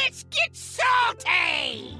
Let's get salty!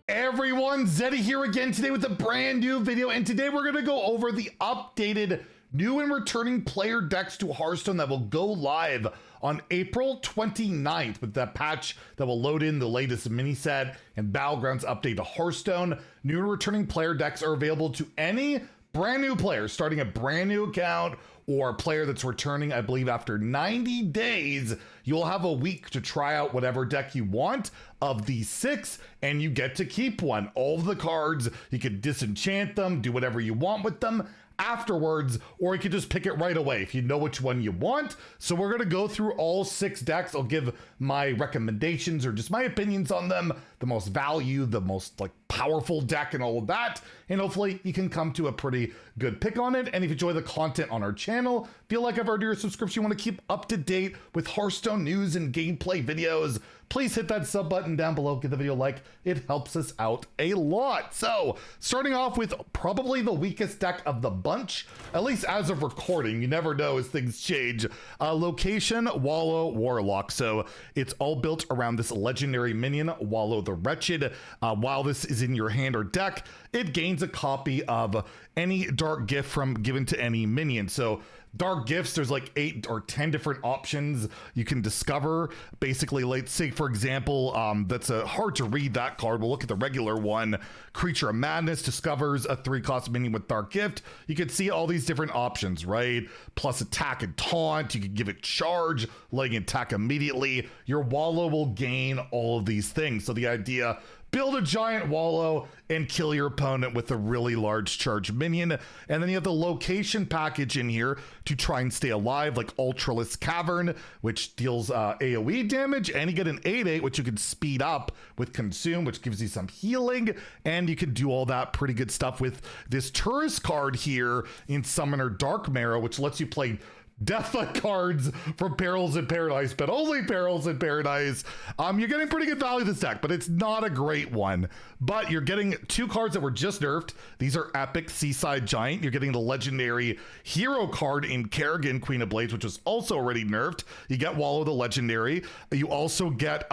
Everyone, Zeddy here again today with a brand new video, and today we're going to go over the updated new and returning player decks to Hearthstone that will go live on April 29th with that patch that will load in the latest mini set and Battlegrounds update to Hearthstone. New and returning player decks are available to any brand new player starting a brand new account or a player that's returning, I believe, after 90 days. You'll have a week to try out whatever deck you want of these 6, and you get to keep one. All of the cards, you can disenchant them, do whatever you want with them afterwards, or you can just pick it right away if you know which one you want. So we're going to go through all 6 decks. I'll give my recommendations or just my opinions on them, the most value, the most powerful deck and all of that, and hopefully you can come to a pretty good pick on it. And if you enjoy the content on our channel, feel like I've earned your subscription, you want to keep up to date with Hearthstone news and gameplay videos, please hit that sub button down below, give the video a like, it helps us out a lot. So starting off with probably the weakest deck of the bunch, at least as of recording, you never know as things change. Location, Wallow, Warlock. So it's all built around this legendary minion, Wallow the Wretched. While this is in your hand or deck, it gains a copy of any dark gift from given to any minion. So dark gifts, there's like 8 or 10 different options you can discover. Basically, let's say, for example, that's hard to read that card. We'll look at the regular one. Creature of Madness discovers a 3-cost minion with dark gift. You can see all these different options, right? Plus attack and taunt. You can give it charge, letting it attack immediately. Your Wallow will gain all of these things. So the idea, build a giant Wallow and kill your opponent with a really large charge minion. And then you have the location package in here to try and stay alive, like Ultralisk Cavern, which deals AoE damage, and you get an 8/8, which you can speed up with Consume, which gives you some healing, and you can do all that pretty good stuff with this tourist card here in Summoner Dark Marrow, which lets you play Deathlight cards from Perils in Paradise, but only Perils in Paradise. You're getting pretty good value this deck, but it's not a great one. But you're getting 2 cards that were just nerfed. These are Epic Seaside Giant. You're getting the legendary hero card in Kerrigan, Queen of Blades, which was also already nerfed. You get Wallow the legendary. You also get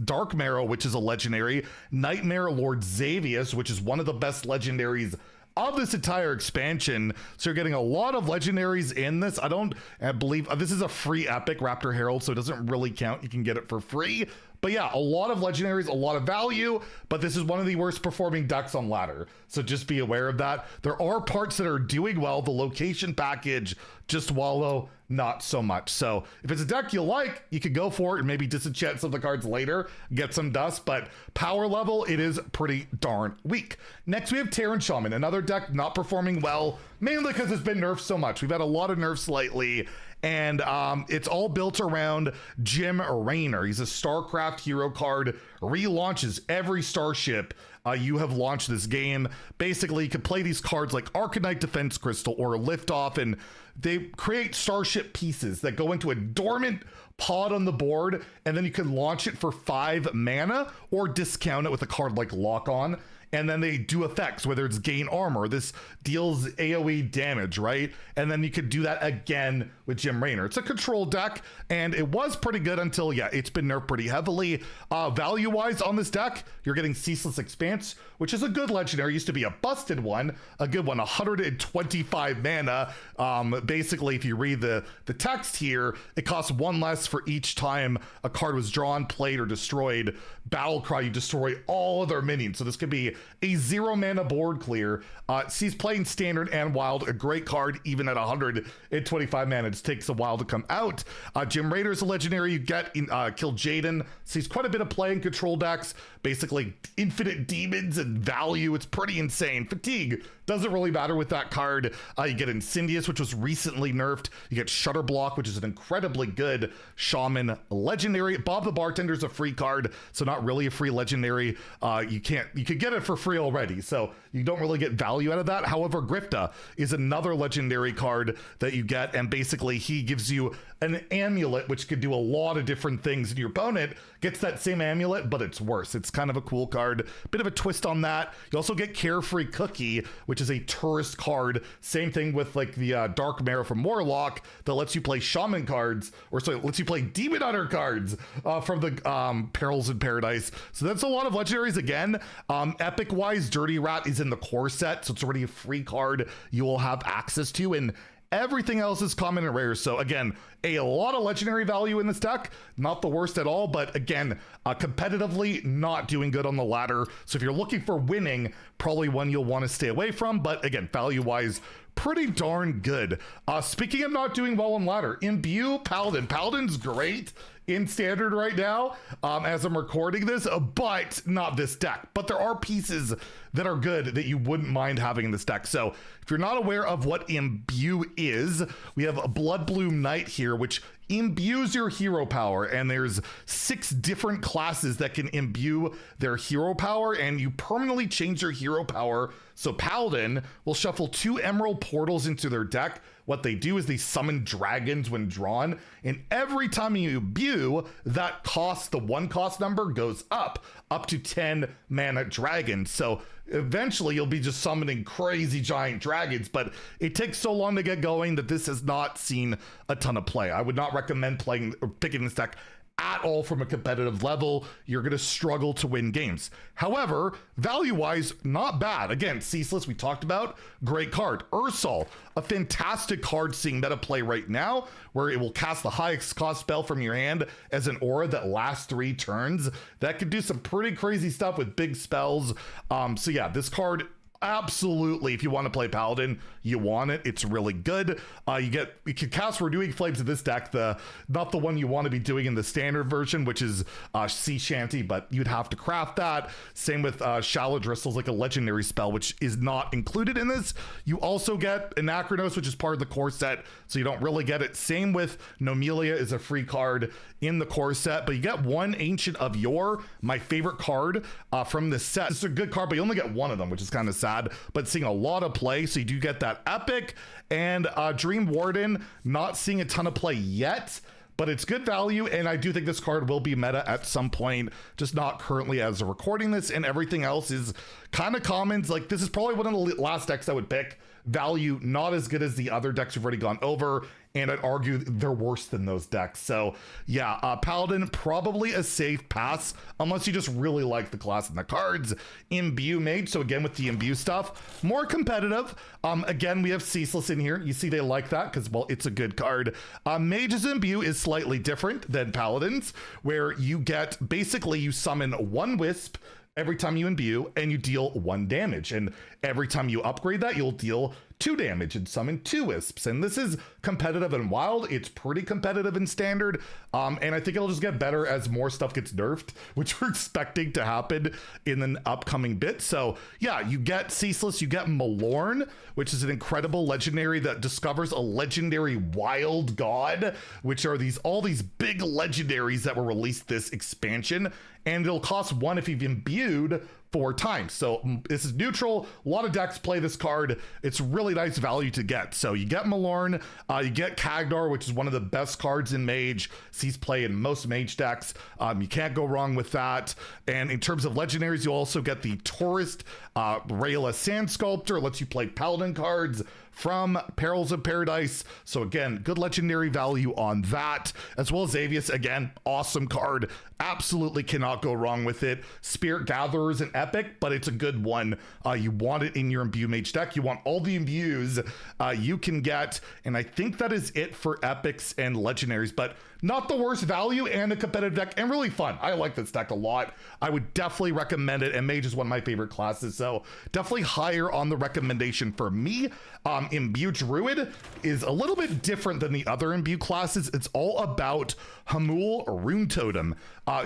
Dark Marrow, which is a legendary. Nightmare Lord Xavius, which is one of the best legendaries of this entire expansion. So you're getting a lot of legendaries in this. I believe this is a free epic, Raptor Herald, so it doesn't really count. You can get it for free. But yeah, a lot of legendaries, a lot of value, but this is one of the worst performing decks on ladder. So just be aware of that. There are parts that are doing well. The location package, just Wallow, not so much. So if it's a deck you like, you could go for it and maybe disenchant some of the cards later, get some dust, but power level, it is pretty darn weak. Next, we have Terran Shaman, another deck not performing well, mainly because it's been nerfed so much. We've had a lot of nerfs lately, and it's all built around Jim Raynor. He's a StarCraft hero card, relaunches every starship you have launched this game. Basically, you can play these cards like Arcanite Defense Crystal or Liftoff, and they create starship pieces that go into a dormant pod on the board, and then you can launch it for 5 mana or discount it with a card like Lock On. And then they do effects, whether it's gain armor, this deals AoE damage, right? And then you could do that again with Jim Raynor. It's a control deck, and it was pretty good until, yeah, it's been nerfed pretty heavily. Value-wise on this deck, you're getting Ceaseless Expanse, which is a good legendary. It used to be a busted one, a good one, 125 mana. Basically, if you read the text here, it costs 1 less for each time a card was drawn, played, or destroyed. Battlecry, you destroy all of their minions. So this could be a 0 mana board clear. Sees playing standard and wild, a great card even at 125 mana. It just takes a while to come out. Jim Raynor is a legendary you get in Kill Jaden. Sees quite a bit of play in control decks, basically infinite demons and value. It's pretty insane. Fatigue doesn't really matter with that card. You get Incendious, which was recently nerfed. You get Shutterblock, which is an incredibly good Shaman legendary. Bob the Bartender is a free card, so not really a free legendary. You could get it for free already, so you don't really get value out of that. However, Grifta is another legendary card that you get, and basically he gives you an amulet which could do a lot of different things, and your opponent gets that same amulet, but it's worse. It's kind of a cool card, bit of a twist on that. You also get Carefree Cookie, which is a tourist card. Same thing with like the Dark Mare from Warlock that lets you play shaman cards, or sorry, lets you play demon hunter cards from the Perils in Paradise. So that's a lot of legendaries again. Epic wise, Dirty Rat is in the core set, so it's already a free card you will have access to, and everything else is common and rare. So again, a lot of legendary value in this deck, not the worst at all, but again, competitively not doing good on the ladder. So if you're looking for winning, probably one you'll want to stay away from, but again, value wise, pretty darn good. Speaking of not doing well on ladder, Imbue Paladin. Paladin's great in standard right now as I'm recording this, but not this deck. But there are pieces that are good that you wouldn't mind having in this deck. So if you're not aware of what Imbue is, we have a Bloodbloom Knight here, which imbues your hero power, and there's 6 different classes that can imbue their hero power, and you permanently change your hero power. So Paladin will shuffle 2 Emerald Portals into their deck. What they do is they summon dragons when drawn, and every time you imbue, that cost, the 1 cost number goes up to 10 mana dragons. So eventually you'll be just summoning crazy giant dragons, but it takes so long to get going that this has not seen a ton of play. I would not recommend playing or picking this deck at all from a competitive level. You're going to struggle to win games. However, value-wise, not bad. Again, Ceaseless, we talked about, great card. Ursol, a fantastic card seeing meta play right now, where it will cast the highest cost spell from your hand as an aura that lasts 3 turns. That could do some pretty crazy stuff with big spells. So yeah, this card, absolutely, if you want to play Paladin, you want it. It's really good. You can cast Renewing Flames in this deck, not the one you want to be doing in the standard version, which is Sea Shanty, but you'd have to craft that. Same with Shallow Dristles, like a legendary spell, which is not included in this. You also get Anachronos, which is part of the core set, so you don't really get it. Same with Nomelia is a free card in the core set, but you get 1 Ancient of Yore, my favorite card from this set. It's a good card, but you only get 1 of them, which is kind of sad, but seeing a lot of play, so you do get that epic. And Dream Warden, not seeing a ton of play yet, but it's good value, and I do think this card will be meta at some point, just not currently as of recording this, and everything else is kind of commons. Like, this is probably one of the last decks I would pick. Value not as good as the other decks we've already gone over, and I'd argue they're worse than those decks. So yeah, Paladin, probably a safe pass unless you just really like the class and the cards. Imbue Mage, so again with the Imbue stuff, more competitive. Again, we have Ceaseless in here. You see they like that because, well, it's a good card. Mage's Imbue is slightly different than Paladin's, where you get, basically you summon 1 Wisp every time you imbue, and you deal 1 damage. And every time you upgrade that, you'll deal 2 damage and summon 2 wisps. And this is competitive and wild. It's pretty competitive in standard. And I think it'll just get better as more stuff gets nerfed, which we're expecting to happen in an upcoming bit. So yeah, you get Ceaseless, you get Malorn, which is an incredible legendary that discovers a legendary wild god, which are all these big legendaries that were released this expansion. And it'll cost 1 if you've imbued 4 times. So this is neutral. A lot of decks play this card. It's really nice value to get. So you get Malorn, you get Kagdar, which is one of the best cards in Mage. Sees play in most Mage decks. You can't go wrong with that. And in terms of legendaries, you also get the Tourist Rayla Sand Sculptor, lets you play Paladin cards from Perils of Paradise. So again, good legendary value on that, as well as Xavius. Again, awesome card. Absolutely cannot go wrong with it. Spirit Gatherer is an epic, but it's a good one. You want it in your Imbue Mage deck. You want all the imbues you can get. And I think that is it for epics and legendaries, but not the worst value and a competitive deck and really fun. I like this deck a lot. I would definitely recommend it, and Mage is one of my favorite classes, so definitely higher on the recommendation for me. Imbue Druid is a little bit different than the other Imbue classes. It's all about Hamul Rune Totem.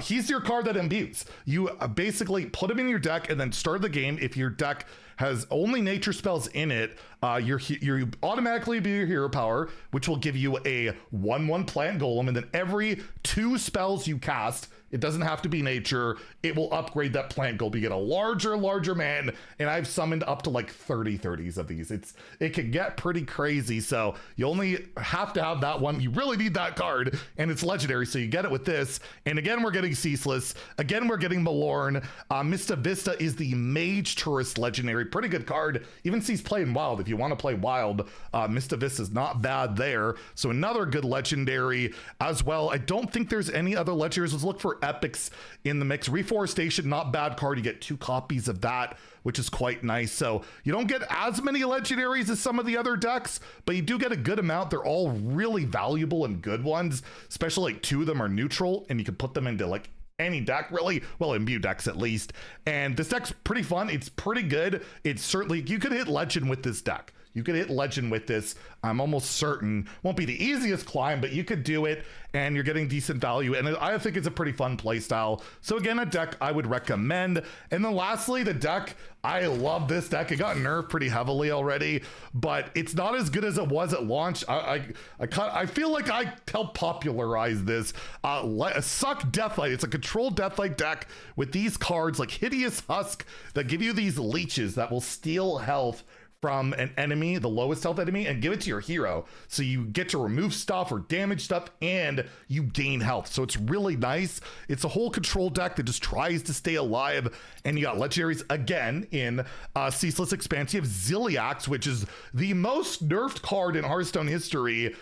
He's your card that imbues. You basically put him in your deck and then start the game. If your deck has only nature spells in it, you automatically imbue your hero power, which will give you a 1/1 plant golem, and then every 2 spells you cast It doesn't have to be nature. It will upgrade that plant gold. You get a larger man, and I've summoned up to like 30s of these. It can get pretty crazy, so you only have to have that one. You really need that card, and it's legendary, so you get it with this. And again, we're getting Ceaseless. Again, we're getting Malorn. Mista Vista is the Mage Tourist legendary. Pretty good card. Even sees play in Wild. If you want to play Wild, Mista Vista is not bad there. So another good legendary as well. I don't think there's any other legendaries. Let's look for epics in the mix. Reforestation, not bad card. You get 2 copies of that, which is quite nice. So you don't get as many legendaries as some of the other decks, but you do get a good amount. They're all really valuable and good ones, especially like 2 of them are neutral, and you can put them into like any deck, really. Well, Imbue decks at least. And this deck's pretty fun. It's pretty good. It's certainly, you could hit Legend with this deck. You could hit Legend with this. I'm almost certain. Won't be the easiest climb, but you could do it, and you're getting decent value. And I think it's a pretty fun play style. So again, a deck I would recommend. And then lastly, the deck, I love this deck. It got nerfed pretty heavily already, but it's not as good as it was at launch. I feel like I helped popularize this. Suck Deathlight. It's a controlled Deathlight deck with these cards like Hideous Husk that give you these leeches that will steal health from an enemy, the lowest health enemy, and give it to your hero. So you get to remove stuff or damage stuff, and you gain health. So it's really nice. It's a whole control deck that just tries to stay alive. And you got legendaries again in Ceaseless Expanse. You have Ziliax, which is the most nerfed card in Hearthstone history.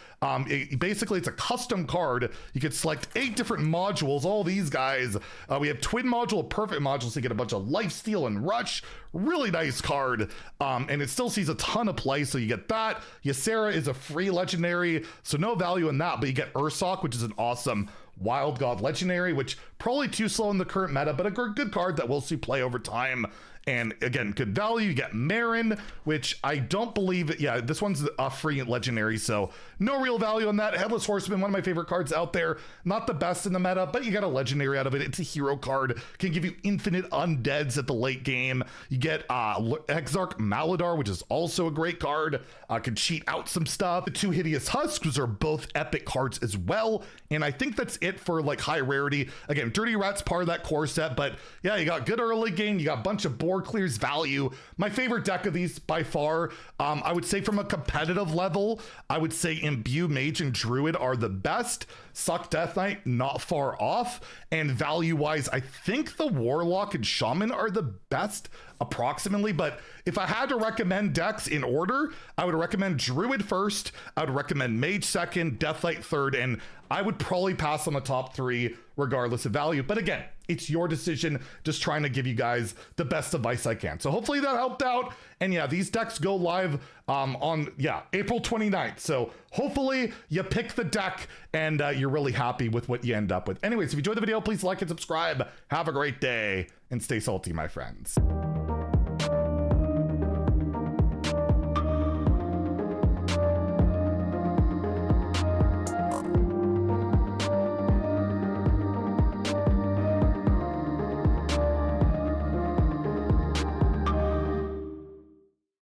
Basically, it's a custom card. You can select 8 different modules, all these guys. We have Twin Module, Perfect Module, so you get a bunch of Lifesteal and Rush. Really nice card. And it still sees a ton of play, so you get that. Ysera is a free legendary, so no value in that, but you get Ursoc, which is an awesome Wild God legendary, which probably too slow in the current meta, but a good card that we'll see play over time. And again, good value. You get Marin, which I don't believe, yeah, this one's a free legendary, so no real value on that. Headless Horseman, one of my favorite cards out there. Not the best in the meta, but you get a legendary out of it. It's a hero card. Can give you infinite undeads at the late game. You get Exarch Maladar, which is also a great card. Can cheat out some stuff. The 2 Hideous Husks are both epic cards as well. And I think that's it for like high rarity. Again, Dirty Rat's part of that core set, but yeah, you got good early game. You got a bunch of board clears value. My favorite deck of these by far, I would say from a competitive level, I would say Imbue, Mage, and Druid are the best. Suck Death Knight, not far off. And value-wise, I think the Warlock and Shaman are the best approximately, but if I had to recommend decks in order, I would recommend Druid first, I would recommend Mage second, Deathlight third, and I would probably pass on the top 3 regardless of value. But again, it's your decision, just trying to give you guys the best advice I can. So hopefully that helped out. And yeah, these decks go live on April 29th. So hopefully you pick the deck and you're really happy with what you end up with. Anyways, if you enjoyed the video, please like and subscribe. Have a great day and stay salty, my friends.